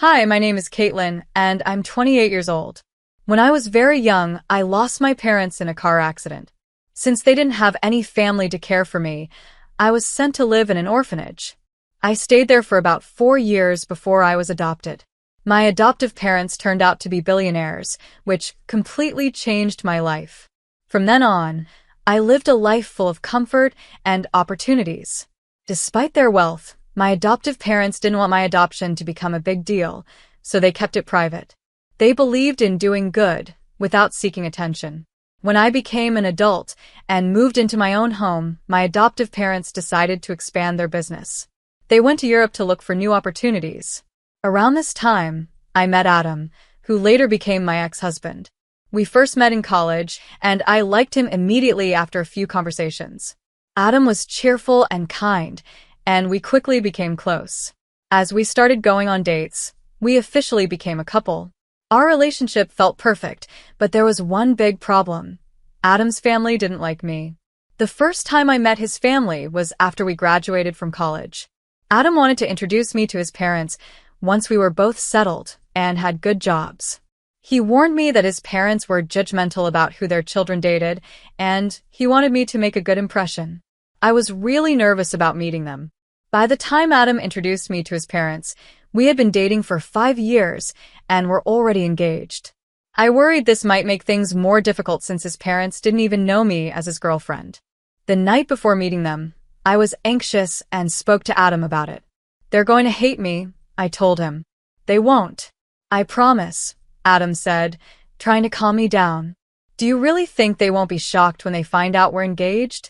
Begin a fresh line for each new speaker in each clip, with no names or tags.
Hi, my name is Caitlin, and I'm 28 years old. When I was very young, I lost my parents in a car accident. Since they didn't have any family to care for me, I was sent to live in an orphanage. I stayed there for about 4 years before I was adopted. My adoptive parents turned out to be billionaires, which completely changed my life. From then on, I lived a life full of comfort and opportunities. Despite their wealth, my adoptive parents didn't want my adoption to become a big deal, so they kept it private. They believed in doing good without seeking attention. When I became an adult and moved into my own home, my adoptive parents decided to expand their business. They went to Europe to look for new opportunities. Around this time, I met Adam, who later became my ex-husband. We first met in college, and I liked him immediately after a few conversations. Adam was cheerful and kind, and we quickly became close. As we started going on dates, we officially became a couple. Our relationship felt perfect, but there was one big problem. Adam's family didn't like me. The first time I met his family was after we graduated from college. Adam wanted to introduce me to his parents once we were both settled and had good jobs. He warned me that his parents were judgmental about who their children dated, and he wanted me to make a good impression. I was really nervous about meeting them. By the time Adam introduced me to his parents, we had been dating for 5 years and were already engaged. I worried this might make things more difficult since his parents didn't even know me as his girlfriend. The night before meeting them, I was anxious and spoke to Adam about it. "They're going to hate me," I told him. "They won't. I promise," Adam said, trying to calm me down. "Do you really think they won't be shocked when they find out we're engaged?"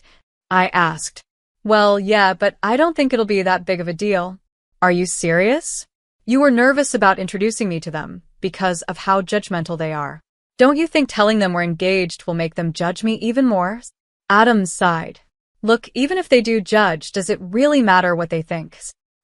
I asked. "Well, yeah, but I don't think it'll be that big of a deal." "Are you serious? You were nervous about introducing me to them because of how judgmental they are. Don't you think telling them we're engaged will make them judge me even more?" Adam sighed. "Look, even if they do judge, does it really matter what they think?"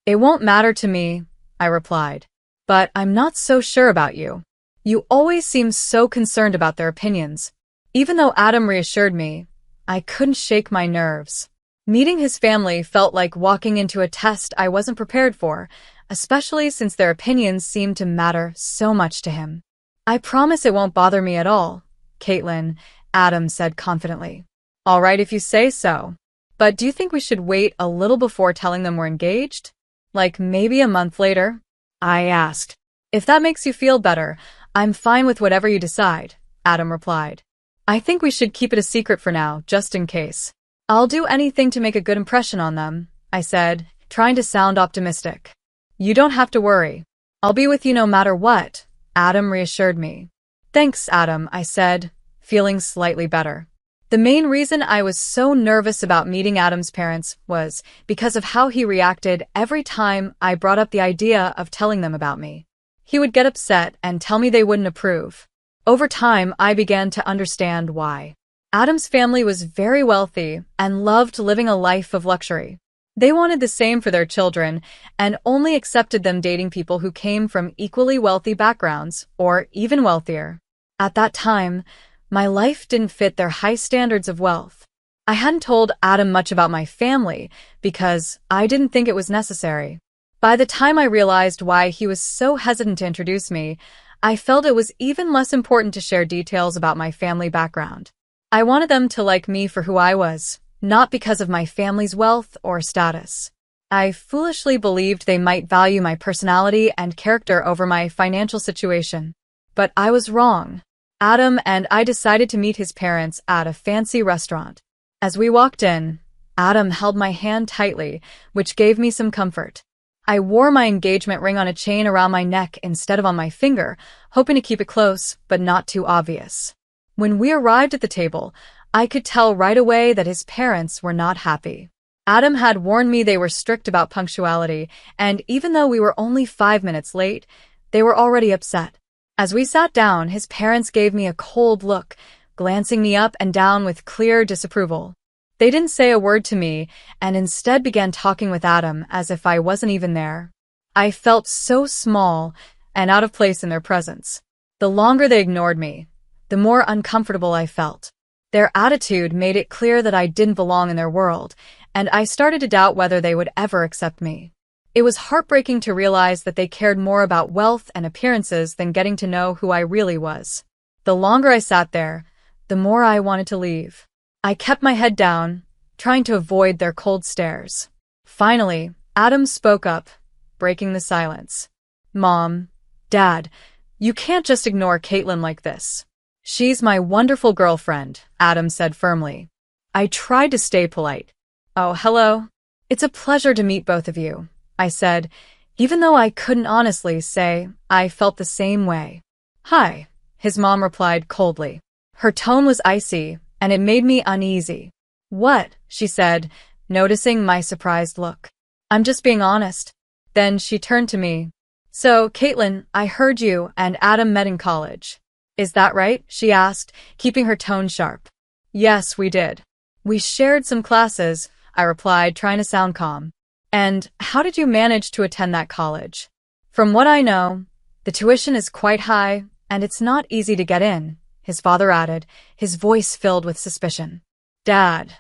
"It won't matter to me," I replied. "But I'm not so sure about you. You always seem so concerned about their opinions." Even though Adam reassured me, I couldn't shake my nerves. Meeting his family felt like walking into a test I wasn't prepared for, especially since their opinions seemed to matter so much to him. "I promise it won't bother me at all, Caitlin," Adam said confidently. "All right if you say so. But do you think we should wait a little before telling them we're engaged? Like maybe a month later?" I asked. "If that makes you feel better, I'm fine with whatever you decide," Adam replied. "I think we should keep it a secret for now, just in case." "I'll do anything to make a good impression on them," I said, trying to sound optimistic. "You don't have to worry. I'll be with you no matter what," Adam reassured me. "Thanks, Adam," I said, feeling slightly better. The main reason I was so nervous about meeting Adam's parents was because of how he reacted every time I brought up the idea of telling them about me. He would get upset and tell me they wouldn't approve. Over time, I began to understand why. Adam's family was very wealthy and loved living a life of luxury. They wanted the same for their children and only accepted them dating people who came from equally wealthy backgrounds or even wealthier. At that time, my life didn't fit their high standards of wealth. I hadn't told Adam much about my family because I didn't think it was necessary. By the time I realized why he was so hesitant to introduce me, I felt it was even less important to share details about my family background. I wanted them to like me for who I was, not because of my family's wealth or status. I foolishly believed they might value my personality and character over my financial situation. But I was wrong. Adam and I decided to meet his parents at a fancy restaurant. As we walked in, Adam held my hand tightly, which gave me some comfort. I wore my engagement ring on a chain around my neck instead of on my finger, hoping to keep it close but not too obvious. When we arrived at the table, I could tell right away that his parents were not happy. Adam had warned me they were strict about punctuality, and even though we were only 5 minutes late, they were already upset. As we sat down, his parents gave me a cold look, glancing me up and down with clear disapproval. They didn't say a word to me, and instead began talking with Adam as if I wasn't even there. I felt so small and out of place in their presence. The longer they ignored me, the more uncomfortable I felt. Their attitude made it clear that I didn't belong in their world, and I started to doubt whether they would ever accept me. It was heartbreaking to realize that they cared more about wealth and appearances than getting to know who I really was. The longer I sat there, the more I wanted to leave. I kept my head down, trying to avoid their cold stares. Finally, Adam spoke up, breaking the silence. Mom, Dad, you can't just ignore Caitlin like this. She's my wonderful girlfriend, Adam said firmly. I tried to stay polite. Oh, hello. It's a pleasure to meet both of you, I said, even though I couldn't honestly say I felt the same way. Hi, his mom replied coldly. Her tone was icy, and it made me uneasy. What? She said, noticing my surprised look. I'm just being honest. Then she turned to me. So, Caitlin, I heard you and Adam met in college. Is that right? She asked, keeping her tone sharp. Yes, we did. We shared some classes, I replied, trying to sound calm. And how did you manage to attend that college? From what I know, the tuition is quite high, and it's not easy to get in, his father added, his voice filled with suspicion. Dad,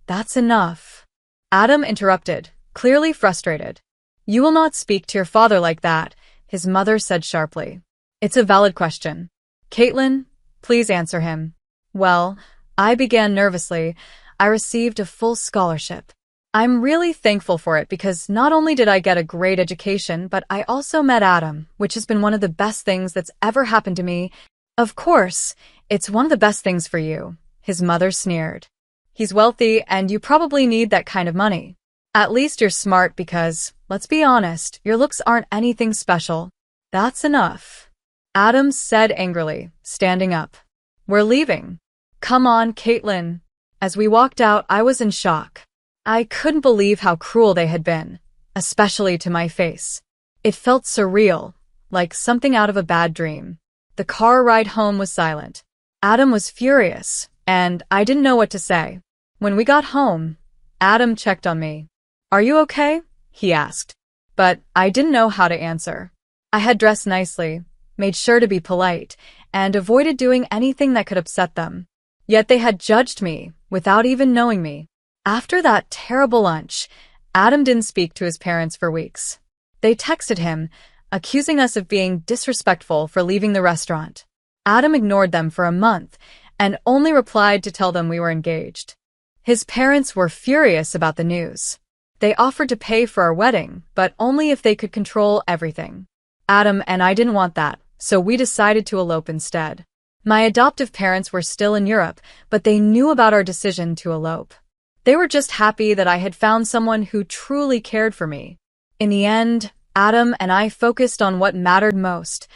that's enough. Adam interrupted, clearly frustrated. You will not speak to your father like that, his mother said sharply. It's a valid question. Caitlin, please answer him. Well, I began nervously. I received a full scholarship. I'm really thankful for it because not only did I get a great education, but I also met Adam, which has been one of the best things that's ever happened to me. Of course, it's one of the best things for you, his mother sneered. He's wealthy and you probably need that kind of money. At least you're smart because, let's be honest, your looks aren't anything special. That's enough. Adam said angrily, standing up. We're leaving. Come on, Caitlin. As we walked out, I was in shock. I couldn't believe how cruel they had been, especially to my face. It felt surreal, like something out of a bad dream. The car ride home was silent. Adam was furious, and I didn't know what to say. When we got home, Adam checked on me. Are you okay? He asked. But I didn't know how to answer. I had dressed nicely, made sure to be polite, and avoided doing anything that could upset them. Yet they had judged me, without even knowing me. After that terrible lunch, Adam didn't speak to his parents for weeks. They texted him, accusing us of being disrespectful for leaving the restaurant. Adam ignored them for a month and only replied to tell them we were engaged. His parents were furious about the news. They offered to pay for our wedding, but only if they could control everything. Adam and I didn't want that, so we decided to elope instead. My adoptive parents were still in Europe, but they knew about our decision to elope. They were just happy that I had found someone who truly cared for me. In the end, Adam and I focused on what mattered most,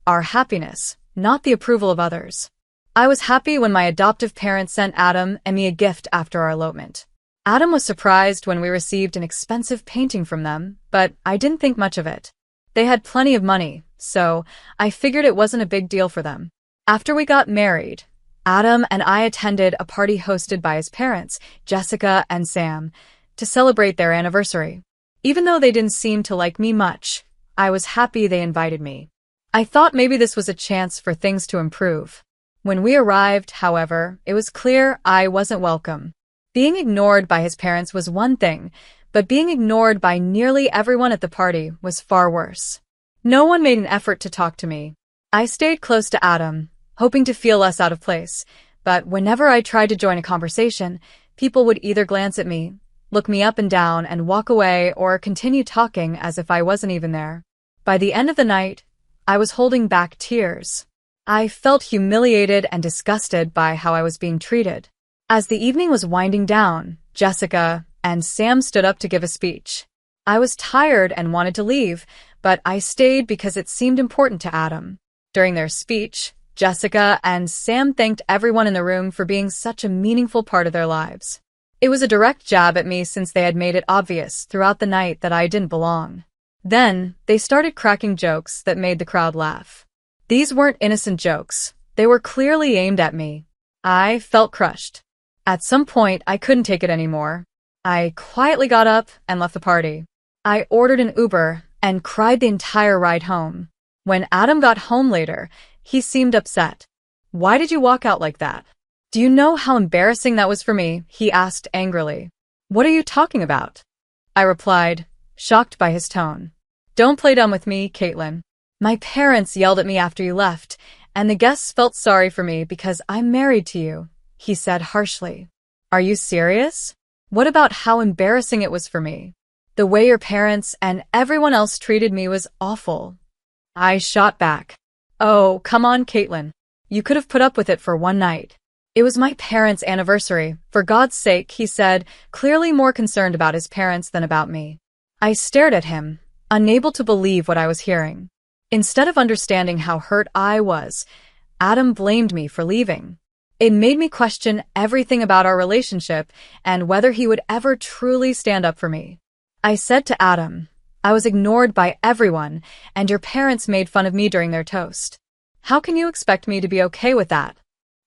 our happiness, not the approval of others. I was happy when my adoptive parents sent Adam and me a gift after our elopement. Adam was surprised when we received an expensive painting from them, but I didn't think much of it. They had plenty of money, so I figured it wasn't a big deal for them. After we got married, Adam and I attended a party hosted by his parents, Jessica and Sam, to celebrate their anniversary. Even though they didn't seem to like me much, I was happy they invited me. I thought maybe this was a chance for things to improve. When we arrived, however, it was clear I wasn't welcome. Being ignored by his parents was one thing, but being ignored by nearly everyone at the party was far worse. No one made an effort to talk to me. I stayed close to Adam, hoping to feel less out of place, but whenever I tried to join a conversation, people would either glance at me, look me up and down, and walk away, or continue talking as if I wasn't even there. By the end of the night, I was holding back tears. I felt humiliated and disgusted by how I was being treated. As the evening was winding down, Jessica and Sam stood up to give a speech. I was tired and wanted to leave, but I stayed because it seemed important to Adam. During their speech, Jessica and Sam thanked everyone in the room for being such a meaningful part of their lives. It was a direct jab at me since they had made it obvious throughout the night that I didn't belong. Then, they started cracking jokes that made the crowd laugh. These weren't innocent jokes. They were clearly aimed at me. I felt crushed. At some point, I couldn't take it anymore. I quietly got up and left the party. I ordered an Uber and cried the entire ride home. When Adam got home later, he seemed upset. Why did you walk out like that? Do you know how embarrassing that was for me? He asked angrily. What are you talking about? I replied, shocked by his tone. Don't play dumb with me, Caitlin. My parents yelled at me after you left, and the guests felt sorry for me because I'm married to you, he said harshly. Are you serious? What about how embarrassing it was for me? The way your parents and everyone else treated me was awful. I shot back. Oh, come on, Caitlin. You could have put up with it for one night. It was my parents' anniversary. For God's sake, he said, clearly more concerned about his parents than about me. I stared at him, unable to believe what I was hearing. Instead of understanding how hurt I was, Adam blamed me for leaving. It made me question everything about our relationship and whether he would ever truly stand up for me. I said to Adam, I was ignored by everyone, and your parents made fun of me during their toast. How can you expect me to be okay with that?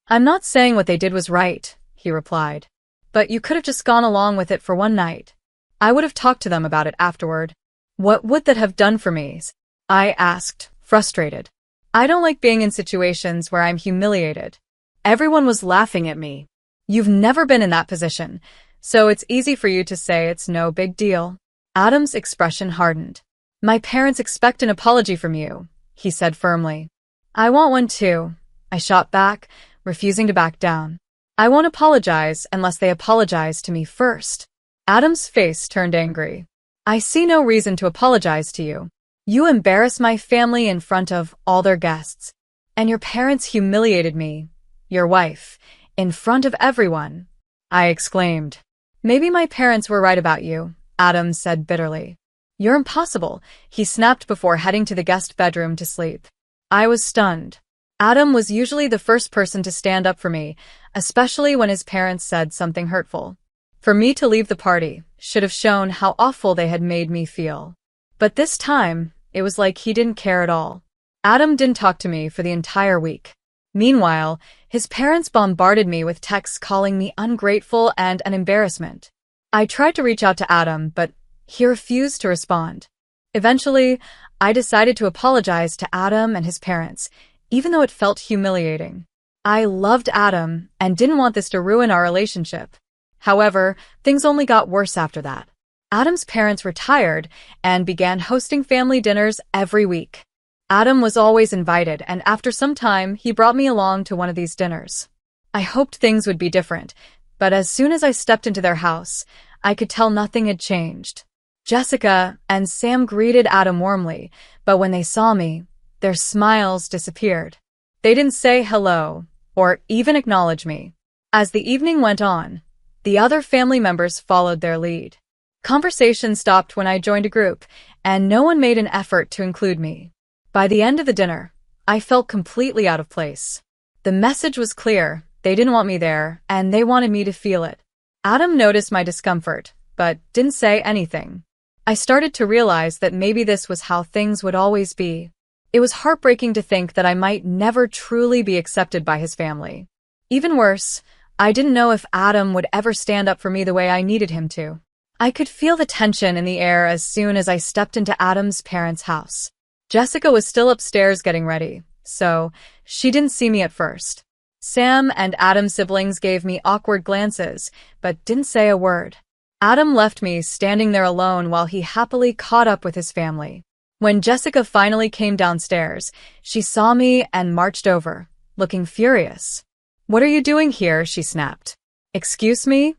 I'm not saying what they did was right, he replied. But you could have just gone along with it for one night. I would have talked to them about it afterward. What would that have done for me? I asked, frustrated. I don't like being in situations where I'm humiliated. Everyone was laughing at me. You've never been in that position, so it's easy for you to say it's no big deal. Adam's expression hardened. My parents expect an apology from you, he said firmly. I want one too, I shot back, refusing to back down. I won't apologize unless they apologize to me first. Adam's face turned angry. I see no reason to apologize to you. You embarrassed my family in front of all their guests, and your parents humiliated me, your wife, in front of everyone. I exclaimed. Maybe my parents were right about you, Adam said bitterly. You're impossible, he snapped before heading to the guest bedroom to sleep. I was stunned. Adam was usually the first person to stand up for me, especially when his parents said something hurtful. For me to leave the party should have shown how awful they had made me feel. But this time, it was like he didn't care at all. Adam didn't talk to me for the entire week. Meanwhile, his parents bombarded me with texts calling me ungrateful and an embarrassment. I tried to reach out to Adam, but he refused to respond. Eventually, I decided to apologize to Adam and his parents, even though it felt humiliating. I loved Adam and didn't want this to ruin our relationship. However, things only got worse after that. Adam's parents retired and began hosting family dinners every week. Adam was always invited, and after some time, he brought me along to one of these dinners. I hoped things would be different, but as soon as I stepped into their house, I could tell nothing had changed. Jessica and Sam greeted Adam warmly, but when they saw me, their smiles disappeared. They didn't say hello or even acknowledge me. As the evening went on, the other family members followed their lead. Conversation stopped when I joined a group, and no one made an effort to include me. By the end of the dinner, I felt completely out of place. The message was clear. They didn't want me there, and they wanted me to feel it. Adam noticed my discomfort, but didn't say anything. I started to realize that maybe this was how things would always be. It was heartbreaking to think that I might never truly be accepted by his family. Even worse, I didn't know if Adam would ever stand up for me the way I needed him to. I could feel the tension in the air as soon as I stepped into Adam's parents' house. Jessica was still upstairs getting ready, so she didn't see me at first. Sam and Adam's siblings gave me awkward glances, but didn't say a word. Adam left me standing there alone while he happily caught up with his family. When Jessica finally came downstairs, she saw me and marched over, looking furious. "What are you doing here?" she snapped. "Excuse me?"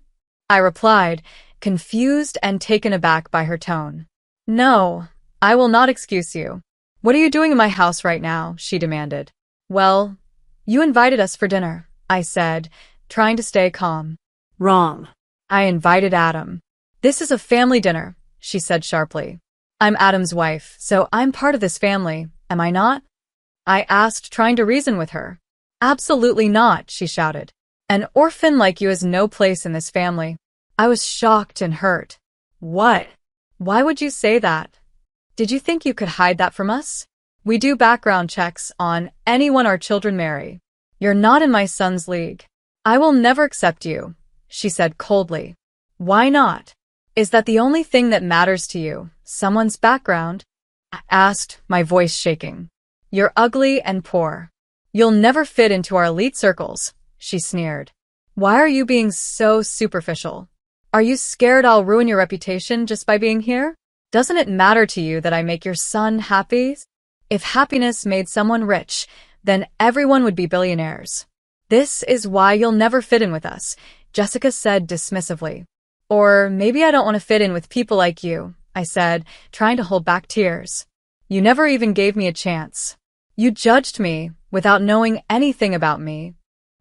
I replied, confused and taken aback by her tone. "No, I will not excuse you. What are you doing in my house right now?" she demanded. "Well, you invited us for dinner," I said, trying to stay calm.
Wrong.
"I invited Adam." "This is a family dinner," she said sharply. "I'm Adam's wife, so I'm part of this family, am I not?" I asked, trying to reason with her. "Absolutely not," she shouted. "An orphan like you has no place in this family." I was shocked and hurt. "What? Why would you say that? Did you think you could hide that from us? We do background checks on anyone our children marry. You're not in my son's league. I will never accept you," she said coldly. "Why not? Is that the only thing that matters to you, someone's background?" I asked, my voice shaking. "You're ugly and poor. You'll never fit into our elite circles," she sneered. "Why are you being so superficial? Are you scared I'll ruin your reputation just by being here? Doesn't it matter to you that I make your son happy? If happiness made someone rich, then everyone would be billionaires. This is why you'll never fit in with us, Jessica said dismissively. Or maybe I don't want to fit in with people like you, I said, trying to hold back tears. You never even gave me a chance. You judged me without knowing anything about me.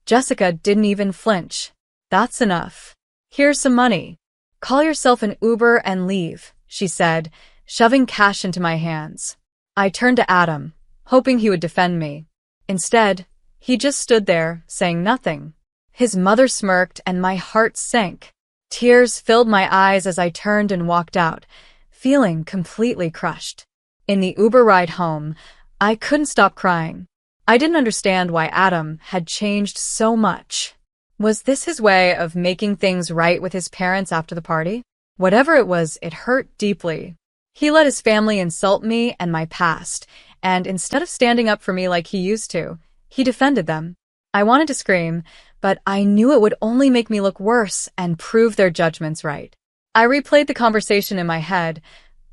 Jessica didn't even flinch. That's enough. Here's some money. Call yourself an Uber and leave, she said, shoving cash into my hands. I turned to Adam, hoping he would defend me. Instead, he just stood there, saying nothing. His mother smirked and my heart sank. Tears filled my eyes as I turned and walked out, feeling completely crushed. In the Uber ride home, I couldn't stop crying. I didn't understand why Adam had changed so much. Was this his way of making things right with his parents after the party? Whatever it was, it hurt deeply. He let his family insult me and my past, and instead of standing up for me like he used to, he defended them. I wanted to scream, but I knew it would only make me look worse and prove their judgments right. I replayed the conversation in my head,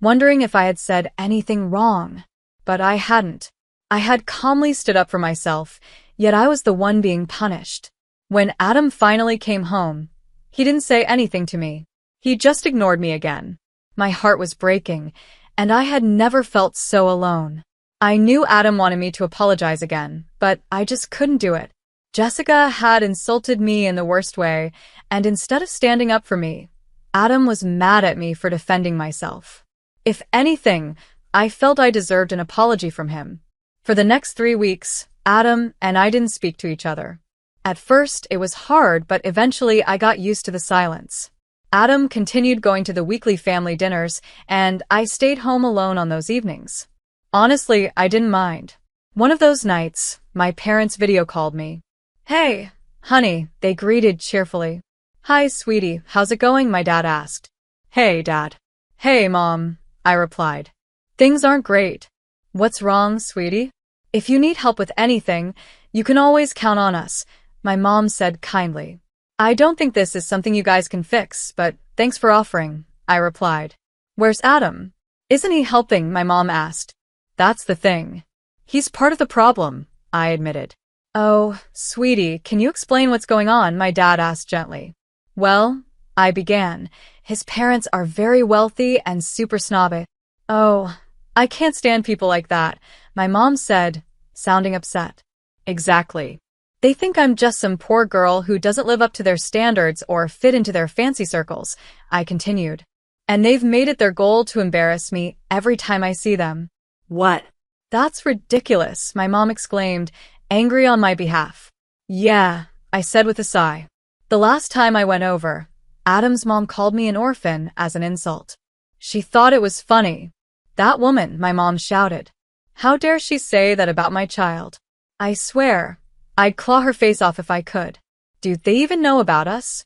wondering if I had said anything wrong. But I hadn't. I had calmly stood up for myself, yet I was the one being punished. When Adam finally came home, he didn't say anything to me. He just ignored me again. My heart was breaking, and I had never felt so alone. I knew Adam wanted me to apologize again, but I just couldn't do it. Jessica had insulted me in the worst way, and instead of standing up for me, Adam was mad at me for defending myself. If anything, I felt I deserved an apology from him. For the next 3 weeks, Adam and I didn't speak to each other. At first, it was hard, but eventually I got used to the silence. Adam continued going to the weekly family dinners, and I stayed home alone on those evenings. Honestly, I didn't mind. One of those nights, my parents video called me. Hey, honey, they greeted cheerfully. Hi, sweetie, how's it going? My dad asked. Hey, Dad. Hey, Mom, I replied. Things aren't great. What's wrong, sweetie? If you need help with anything, you can always count on us, my mom said kindly. I don't think this is something you guys can fix, but thanks for offering, I replied. Where's Adam? Isn't he helping? My mom asked. That's the thing. He's part of the problem, I admitted. Oh, sweetie, can you explain what's going on? My dad asked gently. Well, I began. His parents are very wealthy and super snobby. Oh, I can't stand people like that, my mom said, sounding upset. Exactly. They think I'm just some poor girl who doesn't live up to their standards or fit into their fancy circles, I continued. And they've made it their goal to embarrass me every time I see them. What? That's ridiculous, my mom exclaimed, angry on my behalf. Yeah, I said with a sigh. The last time I went over, Adam's mom called me an orphan as an insult. She thought it was funny. That woman, my mom shouted. How dare she say that about my child? I swear, I'd claw her face off if I could. Do they even know about us?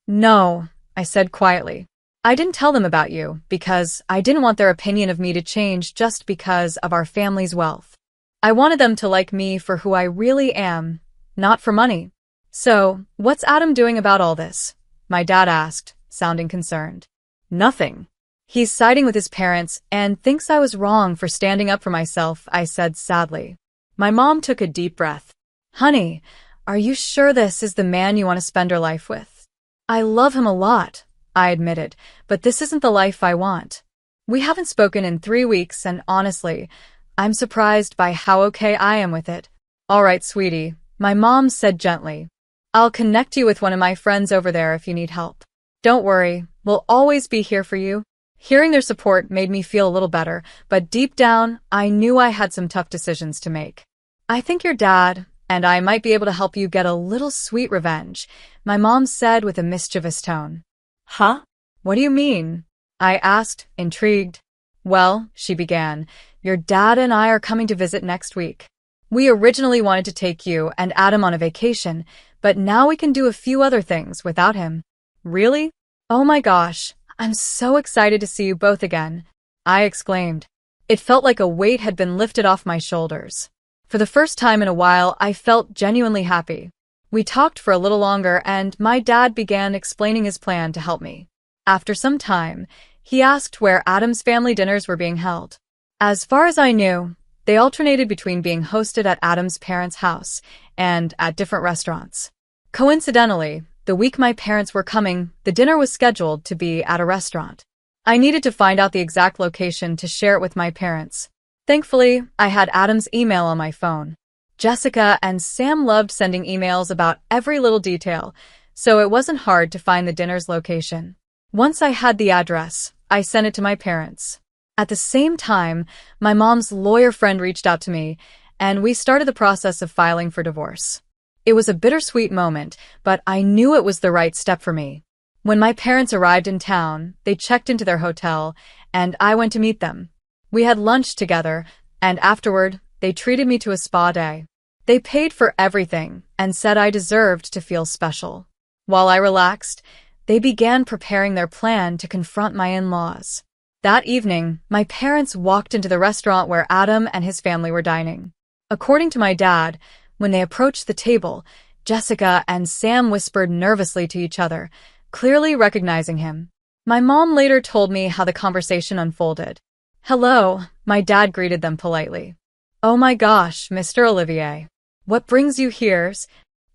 No, I said quietly. I didn't tell them about you because I didn't want their opinion of me to change just because of our family's wealth. I wanted them to like me for who I really am, not for money. So, what's Adam doing about all this? My dad asked, sounding concerned. Nothing. He's siding with his parents and thinks I was wrong for standing up for myself, I said sadly. My mom took a deep breath. Honey, are you sure this is the man you want to spend your life with? I love him a lot, I admitted, but this isn't the life I want. We haven't spoken in 3 weeks and honestly, I'm surprised by how okay I am with it. All right, sweetie, my mom said gently. I'll connect you with one of my friends over there if you need help. Don't worry, we'll always be here for you. Hearing their support made me feel a little better, but deep down, I knew I had some tough decisions to make. I think your dad and I might be able to help you get a little sweet revenge, my mom said with a mischievous tone. Huh? What do you mean? I asked, intrigued. Well, she began, your dad and I are coming to visit next week. We originally wanted to take you and Adam on a vacation, but now we can do a few other things without him. Really? Oh my gosh, I'm so excited to see you both again, I exclaimed. It felt like a weight had been lifted off my shoulders. For the first time in a while, I felt genuinely happy. We talked for a little longer and my dad began explaining his plan to help me. After some time, He asked where Adam's family dinners were being held. As far as I knew, they alternated between being hosted at Adam's parents' house and at different restaurants. Coincidentally, the week my parents were coming, the dinner was scheduled to be at a restaurant. I needed to find out the exact location to share it with my parents. Thankfully, I had Adam's email on my phone. Jessica and Sam loved sending emails about every little detail, so it wasn't hard to find the dinner's location. Once I had the address, I sent it to my parents. At the same time, my mom's lawyer friend reached out to me, and we started the process of filing for divorce. It was a bittersweet moment, but I knew it was the right step for me. When my parents arrived in town, they checked into their hotel, and I went to meet them. We had lunch together, and afterward, they treated me to a spa day. They paid for everything and said I deserved to feel special. While I relaxed, they began preparing their plan to confront my in-laws. That evening, my parents walked into the restaurant where Adam and his family were dining. According to my dad, when they approached the table, Jessica and Sam whispered nervously to each other, clearly recognizing him. My mom later told me how the conversation unfolded. "Hello," my dad greeted them politely. "Oh my gosh, Mr. Olivier. What brings you here?"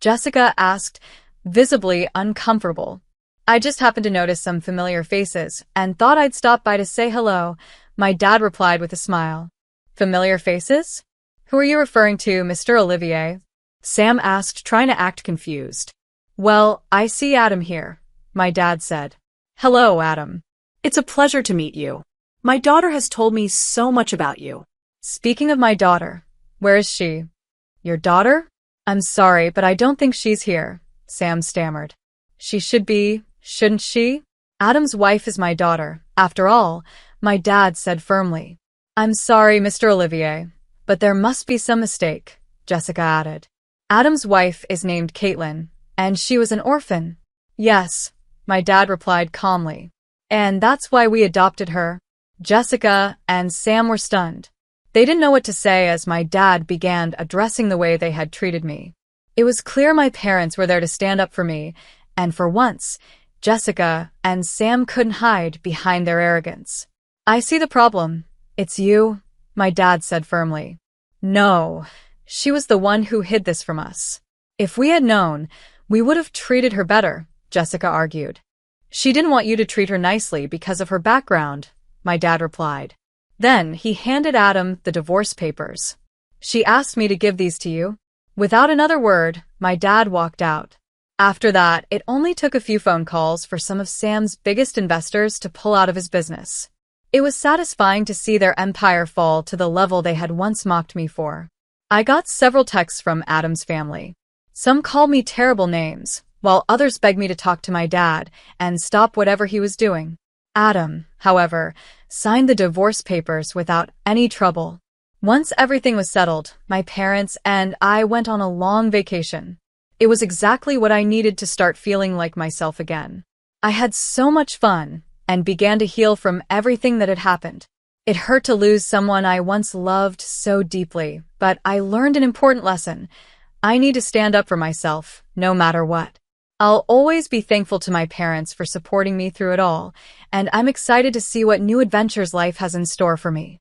Jessica asked, visibly uncomfortable. "I just happened to notice some familiar faces and thought I'd stop by to say hello," my dad replied with a smile. "Familiar faces? Who are you referring to, Mr. Olivier?" Sam asked, trying to act confused. "Well, I see Adam here," my dad said. "Hello, Adam.
It's a pleasure to meet you. My daughter has told me so much about you."
"Speaking of my daughter, where is she?" "Your daughter? I'm sorry, but I don't think she's here," Sam stammered. "She should be, shouldn't she? Adam's wife is my daughter, after all," my dad said firmly. "I'm sorry, Mr. Olivier, but there must be some mistake," Jessica added. "Adam's wife is named Caitlin, and she was an orphan." "Yes," my dad replied calmly. "And that's why we adopted her." Jessica and Sam were stunned. They didn't know what to say as my dad began addressing the way they had treated me. It was clear my parents were there to stand up for me, and for once, Jessica and Sam couldn't hide behind their arrogance. "I see the problem. It's you," my dad said firmly. "No, she was the one who hid this from us. If we had known, we would have treated her better," Jessica argued. "She didn't want you to treat her nicely because of her background," my dad replied. Then he handed Adam the divorce papers. "She asked me to give these to you." Without another word, my dad walked out. After that, it only took a few phone calls for some of Sam's biggest investors to pull out of his business. It was satisfying to see their empire fall to the level they had once mocked me for. I got several texts from Adam's family. Some called me terrible names, while others begged me to talk to my dad and stop whatever he was doing. Adam, however, signed the divorce papers without any trouble. Once everything was settled, my parents and I went on a long vacation. It was exactly what I needed to start feeling like myself again. I had so much fun and began to heal from everything that had happened. It hurt to lose someone I once loved so deeply, but I learned an important lesson. I need to stand up for myself, no matter what. I'll always be thankful to my parents for supporting me through it all, and I'm excited to see what new adventures life has in store for me.